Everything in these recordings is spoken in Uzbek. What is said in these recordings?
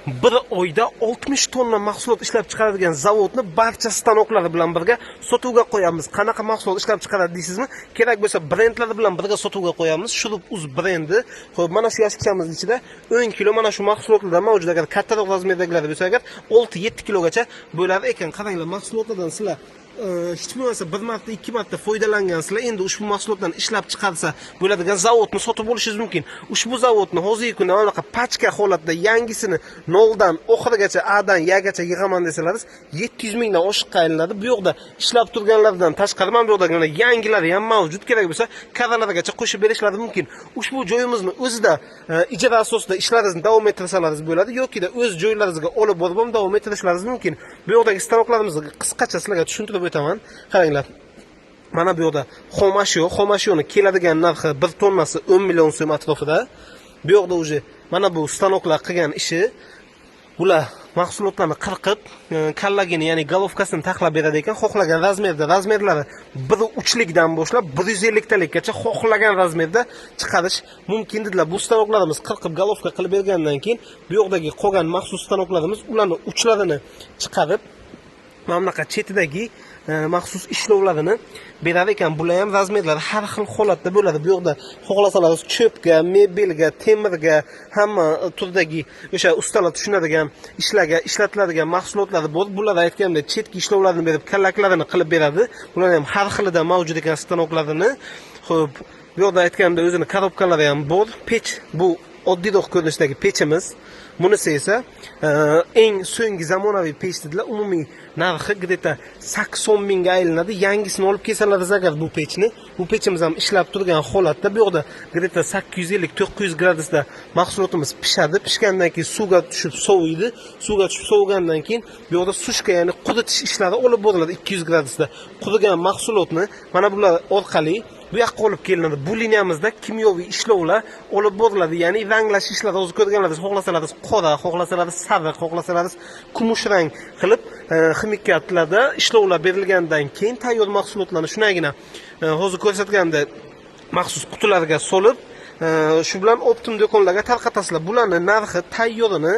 bir oyda 60 tonna mahsulot ishlab chiqaradigan zavodni barcha stanoklari bilan birga sotuvga qo'yamiz. Qanaqa mahsulot ishlab chiqaradi deysizmi? Kerak bo'lsa brendlari bilan birga sotuvga qo'yamiz. Shurup uz brendi. Xo'p, mana shu yashikchamiz ichida 10 kilo mana shu mahsulotlardan mavjud. Agar kattaroq razmerdagilari bo'lsa, agar 6-7 kilogacha bo'lar ekan. Qaranglar, mahsulotlardan sizlar hech bo'lmasa bir marta, ikki marta foydalangansizlar. Endi ushbu mahsulotdan ishlab chiqarsa bo'ladigan zavodni sotib olishingiz mumkin. Ushbu zavodni hozirgi kunda anaqa pachka holatda yangisini noldan oxirigacha Adan Yagacha yig'aman desalaringiz 700 mingdan oshiqqa aylanadi. Bu yoqda ishlab turganlardan tashqari mana bu yoqda yangilari ham mavjud. Kerak bo'lsa kadalargacha qo'shib berishlari mumkin. Ushbu joyimizni o'zida ijara asosida ishlaringizni davom ettirsalaringiz bo'ladi yoki o'z joylaringizga olib borib ham davom ettirishlaringiz mumkin. Bu yoqdagi stanoklarimizni qisqacha sizlarga tushuntirib o'taman. Qaranglar. Mana bu yoqda xomashiyoni keladigan narxi 1 tonnasi 10 million so'm atrofida. Bu yoqda uje mana bu stanoklar qilgan ishi. Bular mahsulotlarni qirqib, kallagini, ya'ni golovkasini taxlab beradi ekan. Xohlagan razmerda, razmerlari 1.3 likdan boshlab 150 talikgacha xohlagan razmerda chiqarish mumkin dedilar. Bu stanoklarimiz qirqib golovka qilib bergandan keyin bu yoqdagi qolgan maxsus stanoklarimiz ularni uchlarini chiqarib mamlaqa chetidagi maxsus ishlovlarini berar ekan. Bular ham razmerlari har xil holatda bo'ladi. Bu yoqda xohlasangiz cho'pga, mebelga, temirga, hamma turdagi o'sha ustalar tushunadigan ishlarga ishlatiladigan mahsulotlari bor. Bular aytganimdek chetki ishlovlarni berib, kallaklarini qilib beradi. Bular ham har xilida mavjud ekan stanoklarini. Xo'p, bu yoqda aytganimdek o'zini korobkalari ham bor. Pech bu oddiyroq ko'rinishdagi pechimiz. Bunisi esa eng so'nggi zamonaviy pech dedilar. Umumiy narxi где-то 80 mingga aylanadi. Yangisini olib kelsalaringiz agar bu pechni, bu pechimiz ham ishlab turgan holatda. Bu yoqda где-то 850-900 gradusda mahsulotimiz pishadi. Pishgandan keyin suvga tushib soviydi. Suvga tushib sovigandan keyin bu yoqda sushka, ya'ni quritish ishlari olib boriladi 200 gradusda. Qurigan mahsulotni mana bular orqali bu yoqqa olib kelinadi. Bu liniyamizda kimyoviy ishlovlar olib boriladi. Ya'ni ranglash ishlari hozir ko'rganlaringiz, xohlasangiz qora, xohlasangiz sariq, xohlasangiz kumush rang qilib ximikatlarda ishlovlar berilgandan keyin tayyor mahsulotlarni shunagina hozir ko'rsatganda maxsus qutilarga solib shu bilan optim do'konlarga tarqatasizlar. Bularning narxi tayyorini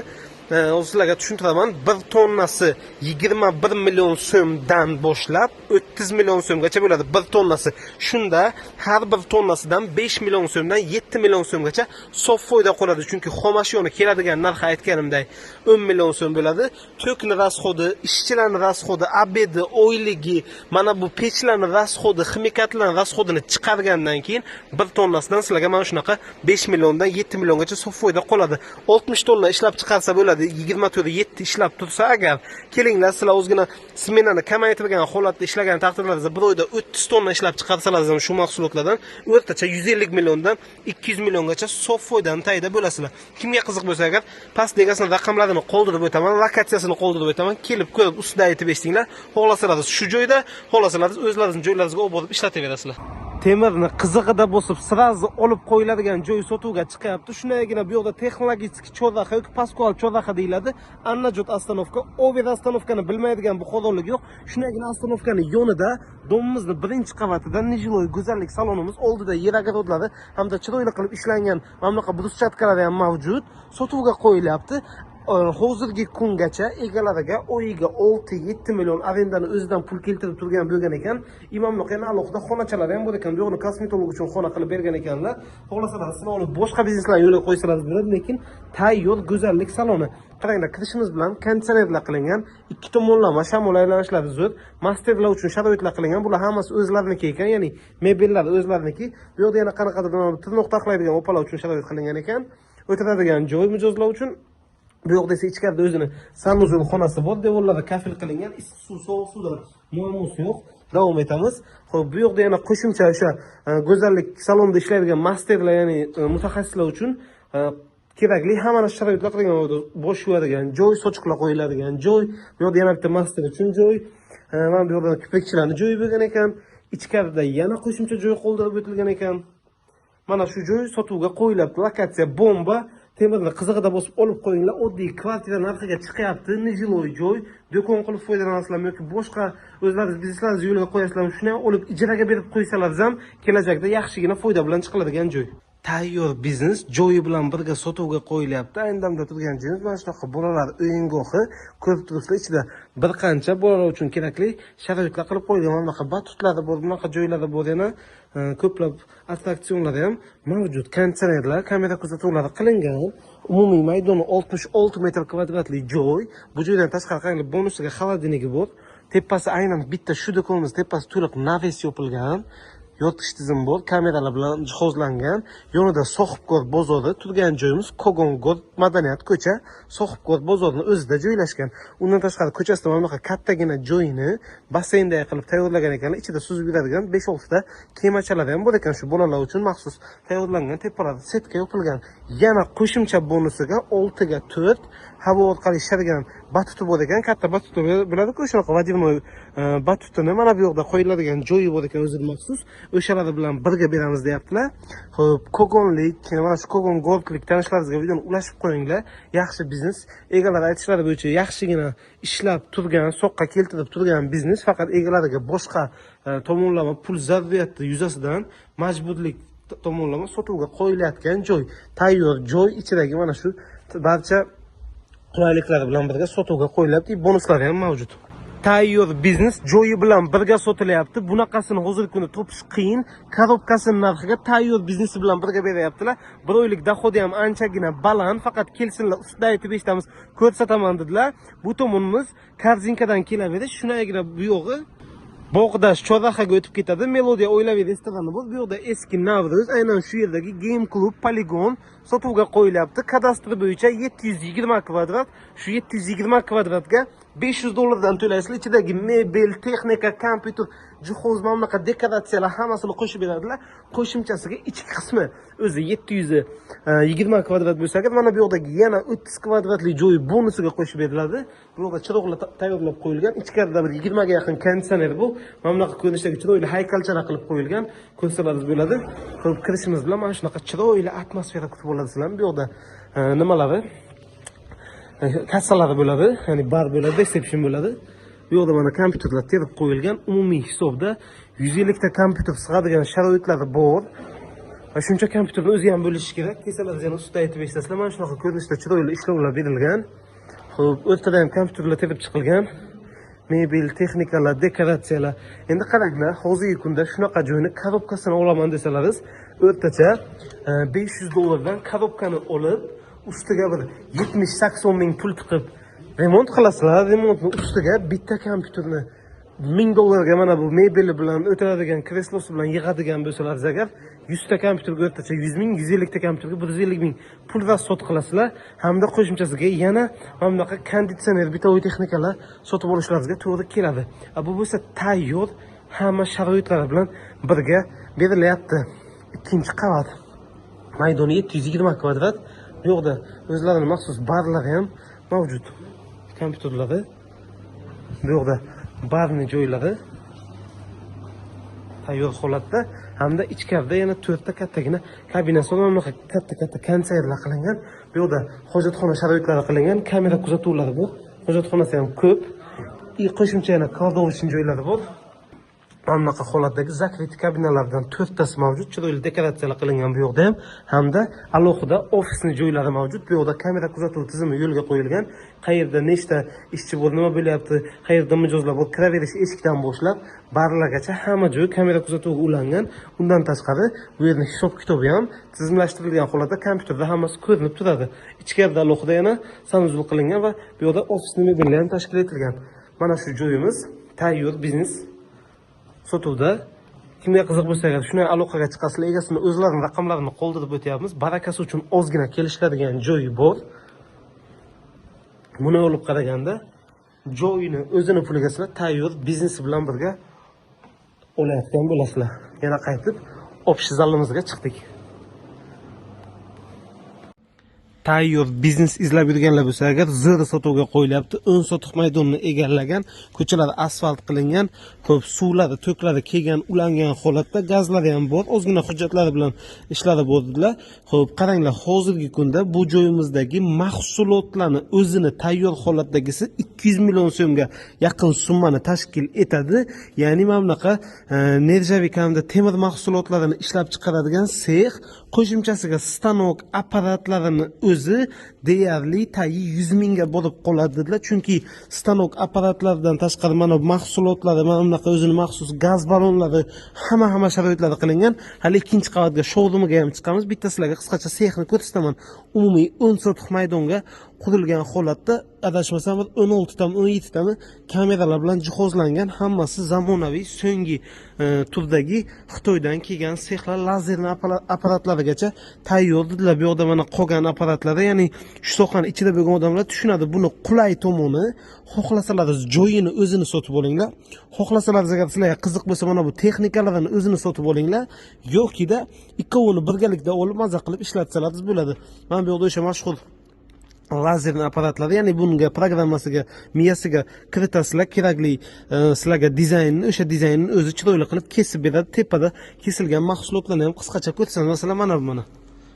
sizlarga tushuntiraman. 1 tonnasi 21 million so'mdan boshlab 30 million so'mgacha bo'ladi 1 tonnasi. Shunda har bir tonnasidan 5 million so'mdan 7 million so'mgacha sof foyda qoladi. Chunki xomashiyoni keladigan narxi aytganimdek 10 million so'm bo'ladi. To'kni rasxodi, ishchilarning rasxodi, abedi, oyligi, mana bu pechlarning rasxodi, ximikatlarning rasxodini chiqargandan keyin 1 tonnasidan sizlarga mana shunaqa 5 milliondan 7 milliongacha sof foyda qoladi. 60 tonna ishlab chiqarsa bo'ladi. 24-7 ishlab tursa agar kelinglar sizlar o'zgina smenani kamaytirgan holatda ishlagan taqdirlaringizda bir oyda 30 tonna ishlab chiqarsalaringiz ham shu mahsulotlardan o'rtacha 150 milliondan 200 milliongacha sof foydani tayida bo'lasizlar. Kimga qiziq bo'lsa agar pastdagi raqamlarini qoldirib o'taman, lokatsiyasini qoldirib o'taman, kelib ko'rib ustida aytib estinglar. Xohlasangiz shu joyda, xohlasangiz o'zlaringiz joylaringizga olib borib ishlataverasizlar. Temirni qizig'ida bosib sirazni olib qo'yiladigan joy sotuvga chiqyapti. Shunagina bu yoqda texnologik chorraha yoki Pascual chorraha deyiladi. Annajot astanovka, Over astanovkani bilmaydigan buxorolik yo'q. Shunagina astanovkani yonida domimizni birinchi qavatida Nijiloy go'zallik salonimiz oldida yer огородlari hamda chiroyli qilib ishlangan mamlaqa bruschatkалari ham mavjud. Sotuvga qo'yilyapti. Hozirgi kungacha egalariga oyiga 6-7 million arendani o'zidan pul keltirib turgan bo'lgan ekan. Imomliqning alohida xonachalari ham bor ekan. Bu yo'qni kosmetolog uchun xona qilib bergan ekanlar. Xohlasalar sizlar olib boshqa bizneslarni yo'lga qo'ysalar bo'ladi, lekin tayyor go'zallik saloni. Qaranglar, kirishimiz bilan konditsionerlar qilingan, ikki tomonlama shamol aylanishlari zo'r, masterlar uchun sharoitlar qilingan. Bular hammasi o'zlariniki ekan, ya'ni mebellar o'zlariniki. Bu yoqda yana qanaqadir tirnoq taxlaydigan opalar uchun sharoit qilingan ekan. O'tiradigan joy mijozlar uchun. Bu yoqda esa ichkarida o'zini sanuzul xonasi bor, devorlari kafil qilingan, issiq suv, sovuq suvda muammosi yo'q. Davom etamiz. Xo'p, bu yoqda yana qo'shimcha o'sha go'zallik salonida ishlaydigan masterlar, ya'ni mutaxassislar uchun kerakli hamma sharoitlar qilingan, bosh yuvadigan joy, sochiqlar qo'yiladigan joy. Bu yoqda yana bitta master uchun joy. Mana bu yoqda kiprikchilarning joyi bo'lgan ekan. Ichkarida yana qo'shimcha joy qoldirib o'tilgan ekan. Mana shu joy sotuvga qo'yilibdi. Lokatsiya bomba. Temirni qizig'ida bosib olib qo'yinglar. Oddiy kvartira narxiga chiqyapti. Nijiloy joy. Do'kon qilib foydalanasizlar yoki boshqa o'zlaringiz bizneslaringizni yo'lga qo'yasizlar. Shuni olib ijaraga berib qo'ysalaringiz ham kelajakda yaxshigina foyda bilan chiqiladigan joy. tayyor biznes joyi bilan birga sotuvga qo'yilyapti. Ayni damda turgan joyimiz mana shunaqa bolalar o'yingohi. Ko'rib turibsizlar, ichida bir qancha bolalar uchun kerakli sharoitlar qilib qo'yilgan. Mana bunaqa batutlari bor, bunaqa joylari bor, yana ko'plab attraksionlar ham mavjud. Konditsionerlar, kamera kuzatuvlari qilingan. Umumiy maydoni 66 metr kvadratli joy. Bu joydan tashqari qaranglar, bonusiga xolodilnigi bor. Tepasi aynan bitta shu do'konimiz tepasi to'liq naves yopilgan. Yotish tizimi bor, kameralar bilan jihozlangan. Yonida Sohibkor bozori, turgan joyimiz Kogongor madaniyat ko'cha, Sohibkor bozorining o'zida joylashgan. Undan tashqari ko'chasida mana bunaqa kattagina joyni basseynday qilib tayyorlagan ekanlar. Ichida suzib yuradigan 5-6 ta kemachalar ham bor ekan, shu bolalar uchun maxsus tayyorlangan. Tepalari setka yopilgan. Yana qo'shimcha bonusiga 6 ga 4 havo orqali ishadigan batuti bor ekan. Katta batuti biladi-ku, shunaqa vodivnoy batutini mana bu yoqda qo'yiladigan joyi bor ekan, o'ziga maxsus. O'shalar bilan birga beramiz deyaptilar. Xo'p, Kogonlik, mana shu Kogon Goldlik tanishlaringizga videoni ulashib qo'yinglar. Yaxshi biznes. Egalari aytishlari bo'yicha yaxshigina ishlab turgan, soqqa keltirib turgan biznes, faqat egalariga boshqa tomonlama pul zaruriyati yuzasidan majburlik tomonlama sotuvga qo'yilayotgan joy. Tayyor joy ichidagi mana shu barcha qulayliklar bilan birga sotuvga qo'yilyapti. Bonuslari ham mavjud. Tayyor biznes joyi bilan birga sotilyapti. Bunaqasini hozirgi kunda topish qiyin. Korobkasini narxiga tayyor biznesi bilan birga beryaptilar. Bir oylik dohodi ham anchagina baland, faqat kelsinlar ustida aytib eshitamiz, ko'rsataman dedilar. Bu tomonimiz Korzinkadan kelaveradi. Shunagina bu yog'i Bog'dash Chorrahaga o'tib ketadi. Melodiya oilaviy restorani bor. Bu yerda eski Navruz, aynan shu yerdagi Game Club Poligon sotuvga qo'yilyapti. Kadastri bo'yicha 720 kvadrat. Shu 720 kvadratga $500 to'laysizlar. Ichidagi mebel, texnika, kompyuter, jihoz, mana bunaqa dekoratsiyalar hammasini qo'shib beradilar. Qo'shimchasiga ichki qismi o'zi 720 kvadrat bo'lsa kerak. Mana bu yoqdagi yana 30 kvadratli joy bonusiga qo'shib beriladi. Bu yoqda chiroqlar tayyorlab qo'yilgan. Ichkarida bir 20 ga yaqin konditsioner bu. Mana bunaqa ko'rinishdagi chiroyli haykalchalar qilib qo'yilgan. Ko'rsalaringiz bo'ladi. Ko'rib kirishimiz bilan mana shunaqa chiroyli atmosfera kutib oladi sizlarni. Bu yoqda nimalari? Kassalari bo'ladi, ya'ni bar bo'ladi, resepsiyon bo'ladi. Bu yoqda mana kompyuterlar terib qo'yilgan. Umumiy hisobda 150 ta kompyuter sig'adigan sharoitlari bor. Va shuncha kompyuterni o'zi ham bo'lishi kerak. Kesalar yana ustida aytib eshitasizlar. Mana shunaqa ko'rinishda chiroyli ishlovlar berilgan. Xo'p, o'rtada ham kompyuterlar terib chiqilgan. Mebel, texnikalar, dekoratsiyalar. Endi qaranglar, hozirgi kunda shunaqa joyni korobkasini olaman desalaringiz, o'rtacha $500 dan korobkani olib, ustiga bir 70-80 ming pul tiqib remont qilasizlar. Remontning ustiga bitta kompyuterni $1000 ga mana bu mebeli bilan o'tiradigan kreslosi bilan yig'adigan bo'lsalar agar 100 ta kompyuterga o'rtacha 100 ming, 150 ta kompyuterga 150 ming pul rasot qilasizlar. Hamda qo'shimchasiga yana mana bunaqa konditsioner, bitovoy texnikalar sotib olishlaringizga to'g'ri keladi. Bu bo'lsa tayyor, hamma sharoitlari bilan birga berilyapti. Ikkinchi qavat. Maydoni 720 kvadrat. Bu yoqda o'zlarining maxsus barlari ham mavjud. Kompyuterlari. Bu yoqda barning joylari tayyor holatda, hamda ichkarida yana 4 ta kattagina kabinasi va bunaqa katta konseyerlar qilingan. Bu yerda hojatxona sharoitlari qilingan, kamera kuzatuvlari bor. Hojatxonasi ham ko'p. Qo'shimcha yana kladovishning joylari bor. Mana bunaqa holatdagi zakrit kabinalardan 4 tasi mavjud. Chiroyli dekoratsiyalar qilingan bu yoqda ham, hamda alohida ofisning joylari mavjud. Bu yoqda kamera kuzatuv tizimi yo'lga qo'yilgan. Qayerda nechta ishchi bor, nima bo'lyapti, qayerda mijozlar bor, kiraverish eshikdan boshlab barlargacha hamma joy kamera kuzatuviga ulangan. Undan tashqari bu yerning hisob-kitobi ham tizimlashtirilgan holatda kompyuterda hammasi ko'rinib turadi. Ichkarida alohida yana sanuzul qilingan va bu yoqda ofisning mebellari ham tashkil etilgan. Mana shu joyimiz tayyor biznes sotuvda. Kimga qiziq bo'lsa agar shunday aloqaga chiqasizlar, egasini o'zlarining raqamlarini qoldirib o'tyapmiz. Barakasi uchun ozgina kelishiladigan joyi bor. Buni olib qaraganda joyini o'zini puliga sizlar tayyor biznesi bilan birga olayotgan bo'lasizlar. Yana qaytib общий zalimizga chiqdik. tayyor biznes izlab yurganlar bo'lsa agar zir sotuvga qo'yilyapti. 10 sotix maydonni egallagan, ko'chalar asfalt qilingan, ko'p suvlari, to'klari kelgan, ulangan holatda, gazlari ham bor, ozgina hujjatlari bilan ishlari bo'ldilar. Xo'p, qaranglar, hozirgi kunda bu joyimizdagi mahsulotlarni o'zini tayyor holatdagisi 200 million so'mga yaqin summani tashkil etadi. Ya'ni mana bunaqa nerjavik hamda temir mahsulotlarini ishlab chiqaradigan sex, qo'shimchasiga stanok apparatlarini o'zi deyarli tayi 100 mingga bo'lib qoladi dedilar. Chunki stanok apparatlardan tashqari mana bu mahsulotlari, mana bunaqa o'zini maxsus gaz ballonlari hamma sharoitlari qilingan. Hali ikkinchi qavatga showroomga ham chiqamiz. Bitta sizlarga qisqacha sexni ko'rsataman. Umumiy 10 sotix maydonga qurilgan holatda, adashmasam 16 tami 17 tami kameralar bilan jihozlangan, hammasi zamonaviy so'nggi turdagi Xitoydan kelgan sexlar, lazerli apparatlarigacha tayyor dedilar. Bu yerda mana qolgan apparatlari, ya'ni shu sohani ichida bo'lgan odamlar tushunadi. Buni qulay tomoni, xohlasalaringiz joyini o'zini sotib olinglar. Xohlasalaringiz agar sizlarga qiziq bo'lsa mana bu texnikalarini o'zini sotib olinglar, yo'qida ikkovini birgalikda olib maza qilib ishlatsangiz bo'ladi. Mana bu yerda o'sha mashhur lazerli apparatlari, ya'ni bunga programmasiga, miyasiga kiritasizlar, kerakli sizlarga dizaynni, o'sha dizaynni o'zi chiroyli qilib kesib beradi. Tepada kesilgan mahsulotlarni ham qisqacha ko'rsataman. Masalan,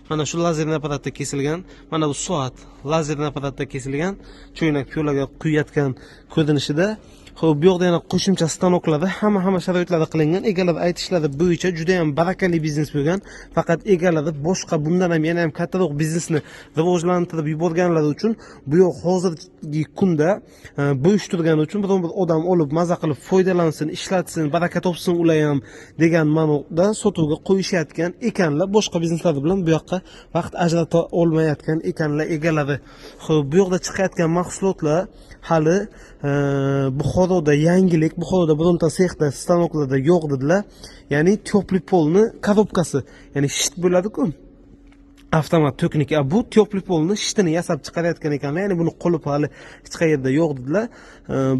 mana shu lazerli apparatda kesilgan, mana bu soat lazerli apparatda kesilgan, choynak piyolarga quyayotgan ko'rinishida. Xo'p, bu yerda yana qo'shimcha stanoklarda hamma sharoitlari qilingan. Egalar aytishlari bo'yicha juda ham barakali biznes bo'lgan. Faqat egalari boshqa bundan ham yana ham kattaroq biznesni rivojlantirib yuborganlari uchun bu yoq hozirgi kunda bo'yishtirgani uchun bir odam olib maza qilib foydalansin, ishlatsin, baraka topsin ular ham degan ma'noda sotuvga qo'yishayotgan ekanlar. Boshqa bizneslar bilan bu yoqqa vaqt ajrata olmayotgan ekanlar egalari. Xo'p, bu yoqda chiqayotgan mahsulotlar hali Buxoroda yangilik, Buxoroda bironta sexda, stanoklarda yo'q dedilar. Ya'ni teplый polni korobkasi, ya'ni shit bo'ladi-ku, avtomat texnika. Bu teplый polni shitini yasab chiqarayotgan ekanlar. Ya'ni buni qolib hali hech qayerda yo'q dedilar.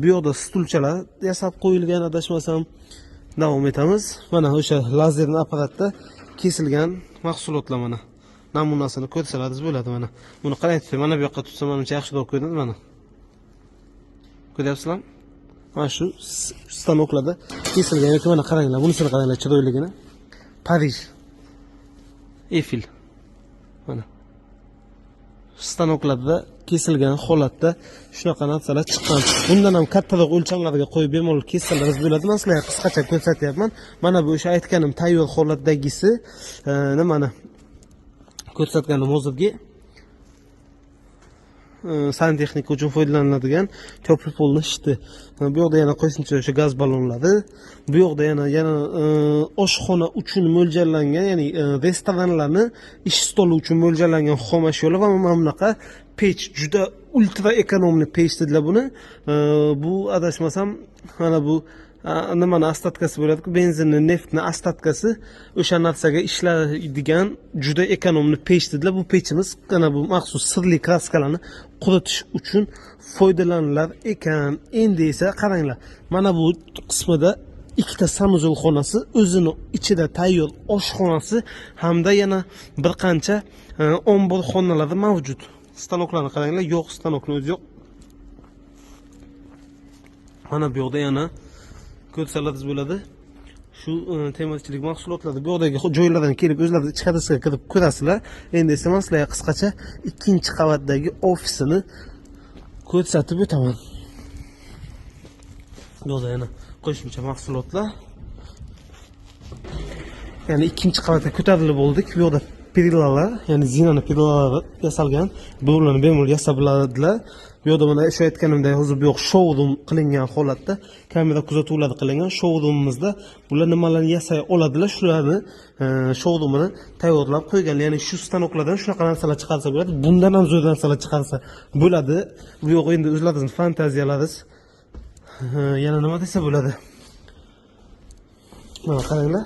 Bu yoqda stulchalar yasab qo'yilgan, adashmasam. Davom etamiz. Mana o'sha lazerli apparatda kesilgan mahsulotlar, mana namunasini ko'rsalaringiz bo'ladi. Mana buni qaraysiz, mana bu yoqqa tutsam menimcha yaxshiroq ko'rinadi. Mana ko'ryapsizlar? Mana shu stanoklarda kesilgan yoki mana qaranglar, bunisini qaranglar chiroyligini. Parij, Eiffel. Mana stanoklarda kesilgan holatda shunaqa narsalar chiqqan. Bundan ham kattaroq o'lchamlarga qo'yib bemalol kessalaringiz bo'ladi. Men sizlarga qisqacha ko'rsatyapman. Mana bu o'sha aytganim tayyor holatdagisi, nimani ko'rsatganim hozirgi santexnika uchun foydalaniladigan teplый polni shiti. Bu yoqda yana qo'shimcha o'sha gaz ballonlari. Bu yoqda yana oshxona uchun mo'ljallangan, ya'ni restoranlarni ish stoli uchun mo'ljallangan xom ashyolar va mana bunaqa pech, juda ultra ekonomli pech dedilar buni. Bu adashmasam mana bu nimani ostatkasi bo'ladi-ku, benzinni, neftni ostatkasi, o'sha narsaga ishlaydigan juda ekonomli pech dedilar. Bu pechimiz mana bu maxsus sirli kraskalarni quritish uchun foydalanilar ekan. Endi esa qaranglar, mana bu qismida ikkita sanuzel xonasi, o'zini ichida tayyor oshxonasi hamda yana bir qancha ombor xonalari mavjud. Stanoklarni qaranglar, yo'q, stanokni o'zi yo'q. Mana bu yoqda yana ko'rsalaringiz bo'ladi. Shu temirchilik mahsulotlari bu yoqdagi joylardan kelib o'zlari ichkarisiga kirib ko'rasizlar. Endi esa men sizlarga qisqacha ikkinchi qavatdagi ofisini ko'rsatib o'taman. Bu yoqda yana qo'shimcha mahsulotlar. Ya'ni ikkinchi qavatga ko'tarilib oldik. Bu yoqda perilalar, ya'ni zinani perilalari yasalgan. Bularni bemalol yasab biladilar. Bu yoqda mana o'sha aytganimdek, hozir bu yoq showroom qilingan holatda, kamera kuzatuvlari qilingan showroomimizda bular nimalarni yasay oladilar, shularni showroomini tayyorlab qo'ygan. Ya'ni shu stanoklardan shunaqa narsalar chiqarsa bo'ladi, bundan ham zo'r narsalar chiqarsa bo'ladi. Bu yoq endi o'zlaringizning fantaziyalaringiz. Yana nima desa bo'ladi? Mana qaranglar.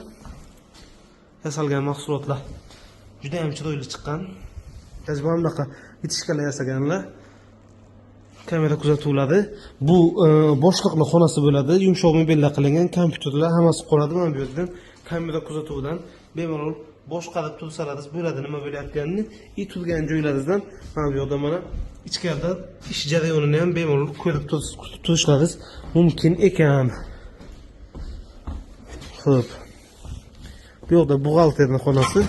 Yasalgan mahsulotlar juda ham chiroyli chiqqan. Tajriba bunaqa bitishkalar yasaganlar. Kamera kuzatuvlari. Bu boshliqlar xonasi bo'ladi. Yumshoq mebellar qilingan, kompyuterlar hammasi qoladi. Mana bu yerdan kamera kuzatuvidan bemalol boshqarib tursangiz bo'ladi nima bo'layotganini. Turgan joylaringizdan mana bu yerda mana ichkarida ish jarayonini ham bemalol ko'rib turishlaringiz mumkin ekan. Xo'p. Bu yerda buxgalterning xonasi.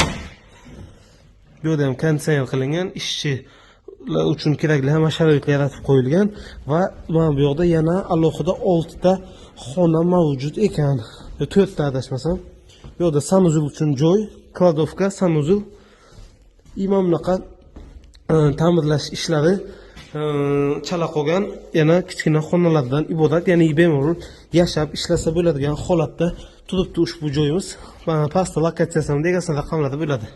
Bu yerda ham konditsioner qilingan, ishchilar uchun kerakli hamma sharoitlar yaratib qo'yilgan va mana bu yerda yana alohida 6 ta xona mavjud ekan. 4 ta adashmasam. Bu yerda sanuzul uchun joy, kladovka, sanuzul. Imom bunaqa ta'mirlash ishlari chala qolgan yana kichkina xonalardan iborat, ya'ni bemalol yashab ishlasa bo'ladigan holatda turibdi ushbu joyimiz. Mana pastda lokatsiyasi ham degan raqamlarda bo'ladi.